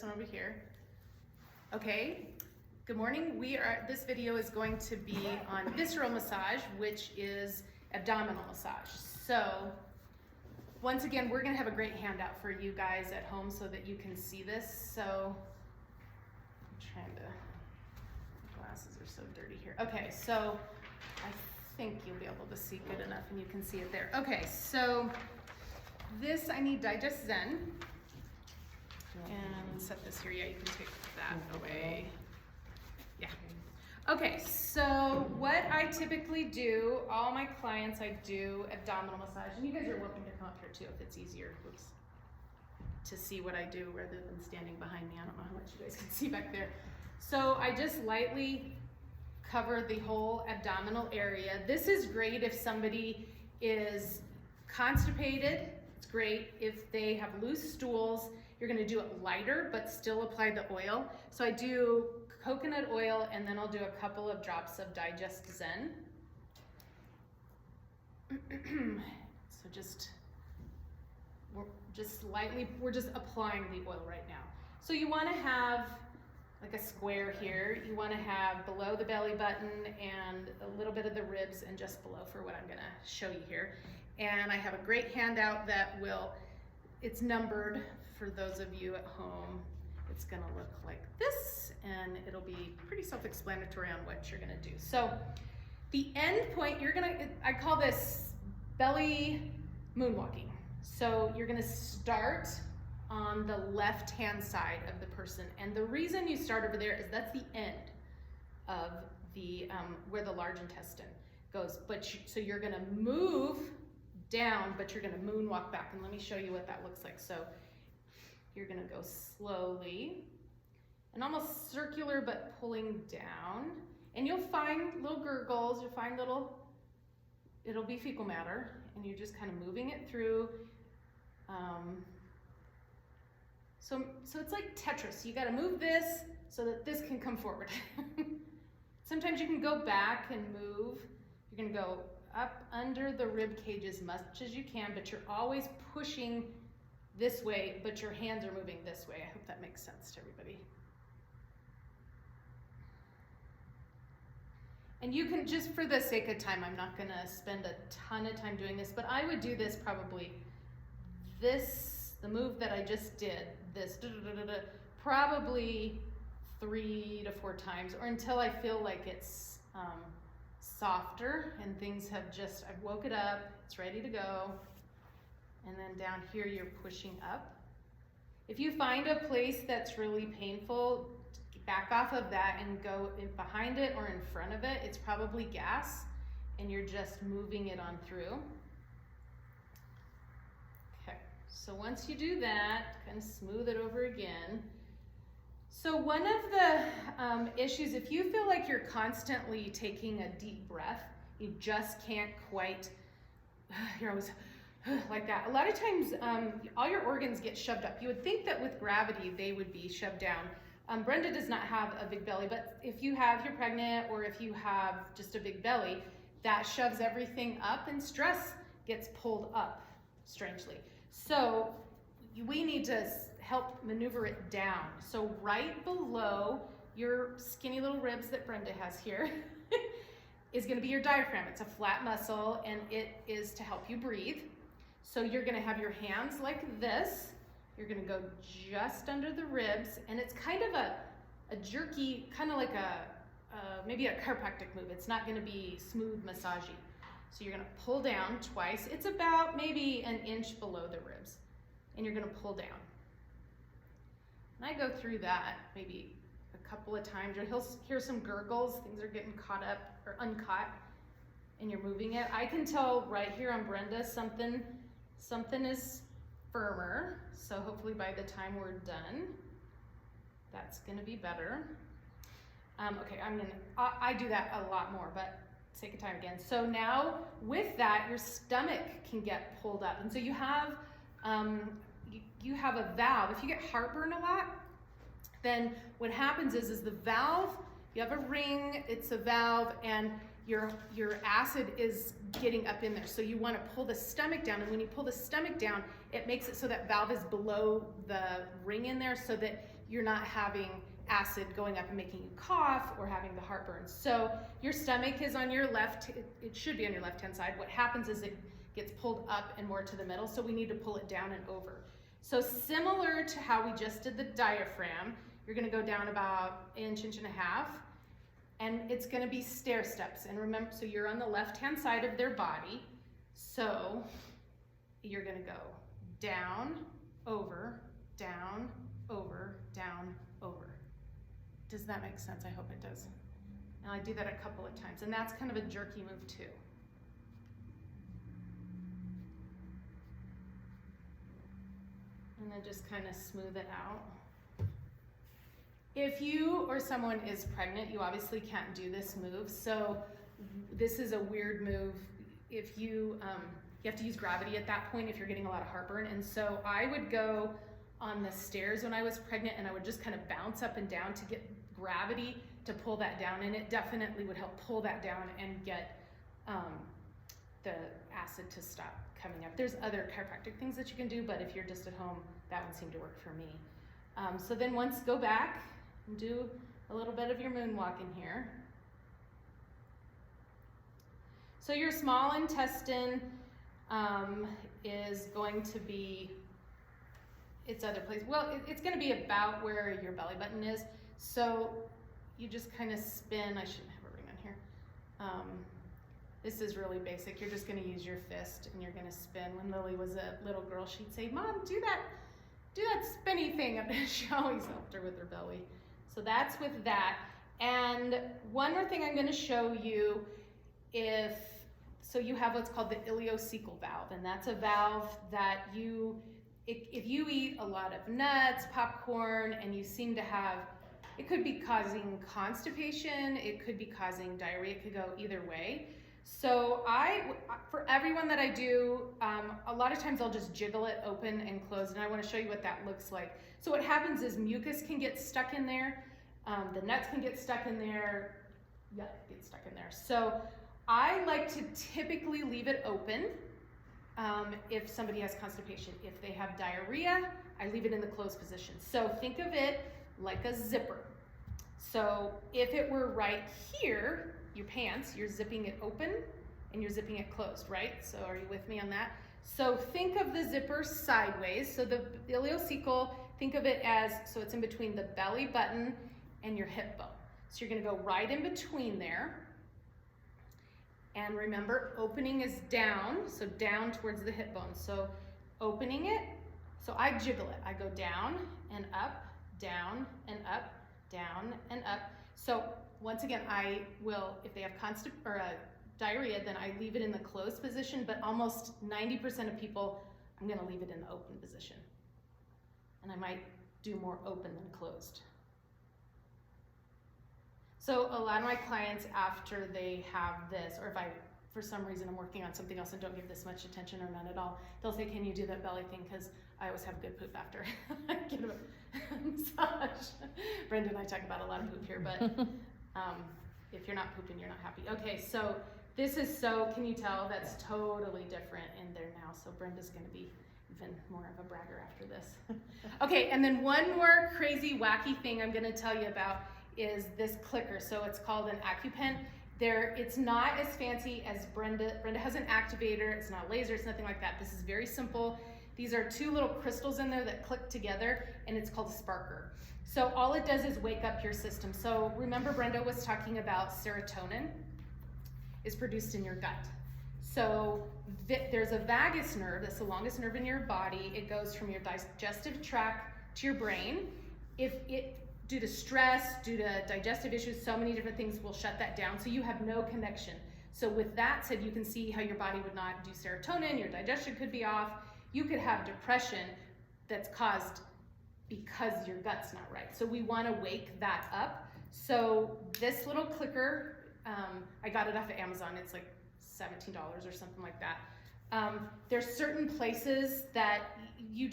this one over here. Okay, good morning. This video is going to be on visceral massage, which is abdominal massage. So once again, we're gonna have a great handout for you guys at home so that you can see this. So I'm trying to, my glasses are so dirty here. Okay, so I think you'll be able to see good enough and you can see it there. Okay, so this, I need Digest Zen. And set this here, yeah, you can take that away. Yeah. Okay, so what I typically do, all my clients, I do abdominal massage, and you guys are welcome to come up here too if it's easier, oops, to see what I do rather than standing behind me. I don't know how much you guys can see back there. So I just lightly cover the whole abdominal area. This is great if somebody is constipated. It's great if they have loose stools. You're gonna do it lighter, but still apply the oil. So I do coconut oil, and then I'll do a couple of drops of Digest Zen. So we're just applying the oil right now. So you wanna have like a square here. You wanna have below the belly button and a little bit of the ribs and just below for what I'm gonna show you here. And I have a great handout that it's numbered for those of you at home. It's gonna look like this, and it'll be pretty self-explanatory on what you're gonna do. So the end point, I call this belly moonwalking. So you're gonna start on the left-hand side of the person. And the reason you start over there is that's the end of the, where the large intestine goes. So you're gonna move down, but you're gonna moonwalk back. And let me show you what that looks like. So you're gonna go slowly and almost circular, but pulling down. And you'll find little gurgles, you'll find it'll be fecal matter, and you're just kind of moving it through. So it's like Tetris. You gotta move this so that this can come forward. Sometimes you can go back and move. You're gonna go up under the rib cage as much as you can, but you're always pushing this way, but your hands are moving this way. I hope that makes sense to everybody. And you can, just for the sake of time, I'm not gonna spend a ton of time doing this, but I would do this probably, the move that I just did, probably 3 to 4 times, or until I feel like it's softer and things have I've woke it up, it's ready to go. And then down here, you're pushing up. If you find a place that's really painful, back off of that and go behind it or in front of it. It's probably gas, and you're just moving it on through. Okay, so once you do that, kind of smooth it over again. So one of the issues, if you feel like you're constantly taking a deep breath, you just can't quite, you're always like that. A lot of times, all your organs get shoved up. You would think that with gravity, they would be shoved down. Brenda does not have a big belly, but if you're pregnant, or if you have just a big belly, that shoves everything up, and stress gets pulled up, strangely. So we need to help maneuver it down. So right below your skinny little ribs that Brenda has here is gonna be your diaphragm. It's a flat muscle, and it is to help you breathe. So you're gonna have your hands like this. You're gonna go just under the ribs, and it's kind of a jerky, kind of like maybe a chiropractic move. It's not gonna be smooth massagey. So you're gonna pull down twice. It's about maybe an inch below the ribs, and you're gonna pull down. And I go through that maybe a couple of times. You'll hear some gurgles, things are getting caught up or uncaught, and you're moving it. I can tell right here on Brenda, something is firmer, so hopefully by the time we're done, that's gonna be better. Okay, I do that a lot more, but sake of time again. So now with that, your stomach can get pulled up, and so you have a valve. If you get heartburn a lot, then what happens is the valve, you have a ring, it's a valve, and your acid is getting up in there. So you want to pull the stomach down, and when you pull the stomach down, it makes it so that valve is below the ring in there, so that you're not having acid going up and making you cough or having the heartburn. So your stomach is on your left, it should be on your left-hand side. What happens is it gets pulled up and more to the middle, so we need to pull it down and over. So similar to how we just did the diaphragm, you're gonna go down about inch and a half, and it's gonna be stair steps. And remember, so you're on the left-hand side of their body, so you're gonna go down, over, down, over, down, over. Does that make sense? I hope it does. And I do that a couple of times, and that's kind of a jerky move too. And then just kind of smooth it out. If you or someone is pregnant, you obviously can't do this move. So this is a weird move. If you have to use gravity at that point if you're getting a lot of heartburn. And so I would go on the stairs when I was pregnant, and I would just kind of bounce up and down to get gravity to pull that down. And it definitely would help pull that down and get the acid to stop coming up. There's other chiropractic things that you can do, but if you're just at home, that one seemed to work for me. So then once, go back and do a little bit of your moonwalk in here. So your small intestine is going to be its other place. Well, it's going to be about where your belly button is. So you just kind of spin. I shouldn't have a ring on here. This is really basic. You're just going to use your fist and you're going to spin. When Lily was a little girl, she'd say, "Mom, do that spinny thing." She always helped her with her belly. So that's with that. And one more thing I'm going to show you, so you have what's called the ileocecal valve, and that's a valve that if you eat a lot of nuts, popcorn, and you seem to have, it could be causing constipation, it could be causing diarrhea, it could go either way. So for everyone that I do, a lot of times I'll just jiggle it open and close, and I want to show you what that looks like. So what happens is mucus can get stuck in there, the nuts can get stuck in there, get stuck in there. So I like to typically leave it open if somebody has constipation. If they have diarrhea, I leave it in the closed position. So think of it like a zipper. So if it were right here, your pants, you're zipping it open and you're zipping it closed, right? So are you with me on that? So think of the zipper sideways. So the ileocecal, think of it as, so it's in between the belly button and your hip bone. So you're gonna go right in between there. And remember, opening is down, so down towards the hip bone. So opening it, so I jiggle it. I go down and up, down and up, down and up. So once again, I will, if they have diarrhea, then I leave it in the closed position, but almost 90% of people, I'm gonna leave it in the open position. And I might do more open than closed. So a lot of my clients, after they have this, or if for some reason I'm working on something else and don't give this much attention or none at all, they'll say, "Can you do that belly thing? Because I always have good poop after I get a massage." Brenda and I talk about a lot of poop here, but if you're not pooping, you're not happy. Okay, so this is can you tell that's totally different in there now? So Brenda's gonna be even more of a bragger after this. Okay, and then one more crazy, wacky thing I'm gonna tell you about is this clicker. So it's called an AccuPen. It's not as fancy as Brenda has an activator. It's not laser, it's nothing like that. This is very simple. These are two little crystals in there that click together, and it's called a sparker. So all it does is wake up your system. So remember Brenda was talking about serotonin is produced in your gut. So there's a vagus nerve, that's the longest nerve in your body. It goes from your digestive tract to your brain. Due to stress, due to digestive issues, so many different things will shut that down, so you have no connection. So with that said, you can see how your body would not do serotonin, your digestion could be off. You could have depression that's caused because your gut's not right. So we want to wake that up. So this little clicker, I got it off of Amazon. It's like $17 or something like that. There's certain places that you're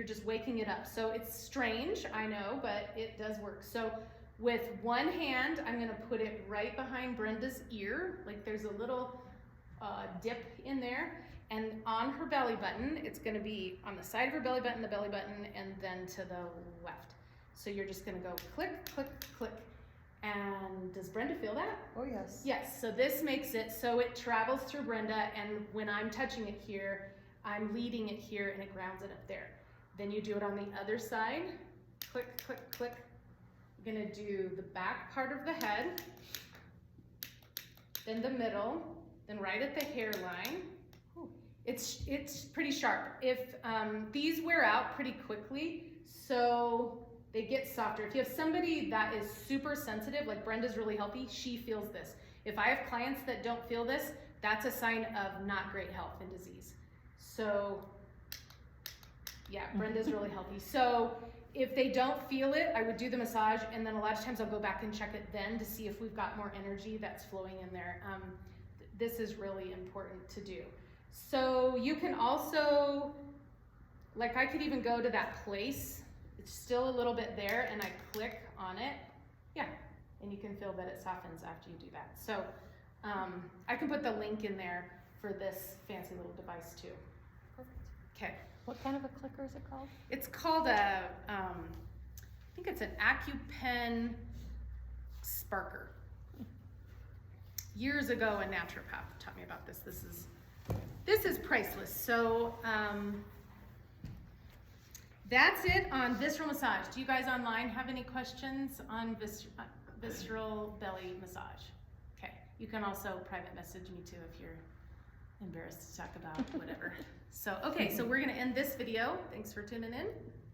just waking it up. So it's strange, I know, but it does work. So with one hand, I'm gonna put it right behind Brenda's ear, like there's a little dip in there, and on her belly button, it's gonna be on the side of her belly button, and then to the left. So you're just gonna go click, click, click. And does Brenda feel that? Oh, yes. Yes, so this makes it so it travels through Brenda, and when I'm touching it here, I'm leading it here and it grounds it up there. Then you do it on the other side. Click, click, click. You're gonna do the back part of the head, then the middle, then right at the hairline. It's pretty sharp. If these wear out pretty quickly, so they get softer. If you have somebody that is super sensitive, like Brenda's really healthy, she feels this. If I have clients that don't feel this, that's a sign of not great health and disease. So yeah, Brenda's really healthy. So if they don't feel it, I would do the massage, and then a lot of times I'll go back and check it then to see if we've got more energy that's flowing in there. This is really important to do. So you can also, like I could even go to that place, it's still a little bit there, and I click on it. Yeah, and you can feel that it softens after you do that. So I can put the link in there for this fancy little device too. Perfect. Okay. What kind of a clicker is it called? It's called a, I think it's an AccuPen Sparker. Years ago, a naturopath taught me about this. This is priceless. So that's it on visceral massage. Do you guys online have any questions on visceral belly massage? Okay, you can also private message me too if you're embarrassed to talk about whatever. So, okay, so we're gonna end this video. Thanks for tuning in.